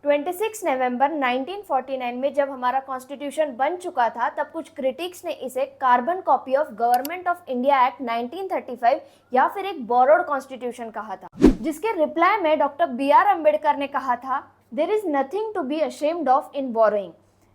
26 नवंबर 1949 में जब हमारा कॉन्स्टिट्यूशन बन चुका था, तब कुछ क्रिटिक्स ने इसे carbon copy of government of India Act 1935 या फिर एक बोरोड कॉन्स्टिट्यूशन कहा था, जिसके रिप्लाई में डॉक्टर बी.आर. अम्बेडकर ने कहा था, there is nothing to be ashamed of in borrowing,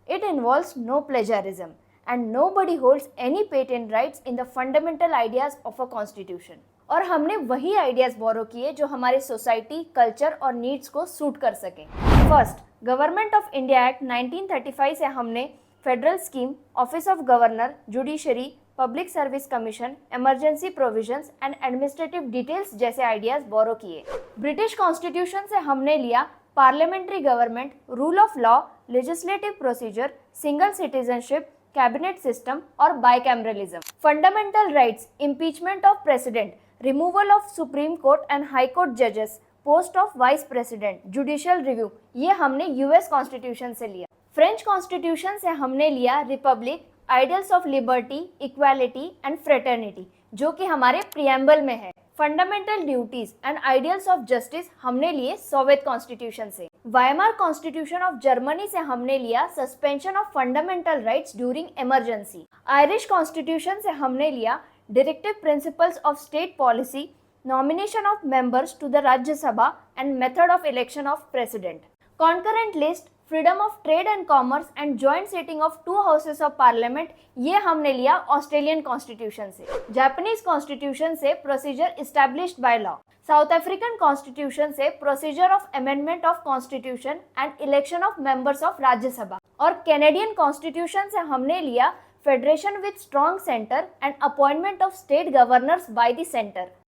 it involves no plagiarism and nobody holds any patent rights in the fundamental ideas of a constitution। और हमने वही आइडियाज बोरो किए जो हमारे सोसाइटी, कल्चर और नीड्स को suit कर सके। First, Government of India Act 1935 से हमने federal scheme, office of governor, judiciary, public service commission, emergency provisions and administrative details जैसे आइडियाज बोरो किए। ब्रिटिश कॉन्स्टिट्यूशन से हमने लिया parliamentary government, rule of law, legislative procedure, single citizenship, cabinet system और bicameralism. Fundamental rights, impeachment of president, removal of Supreme Court and High Court जजेस, post of vice president, judicial review, ये हमने US constitution से लिया। French constitution से हमने लिया republic, ideals of liberty, equality and fraternity, जो कि हमारे प्रियम्बल में है। Fundamental duties and ideals of justice हमने लिए सोवियत कॉन्स्टिट्यूशन से। वाइमार कॉन्स्टिट्यूशन ऑफ जर्मनी से हमने लिया suspension of fundamental rights during emergency. Irish constitution से हमने लिया directive principles of state policy, nomination of members to the Rajya Sabha and method of election of president. Concurrent list, freedom of trade and commerce and joint sitting of 2 houses of parliament, ये हमने लिया Australian constitution से। Japanese constitution से procedure established by law. South African constitution से procedure of amendment of constitution and election of members of Rajya Sabha. और Canadian constitution से हमने लिया federation with strong centre and appointment of state governors by the centre.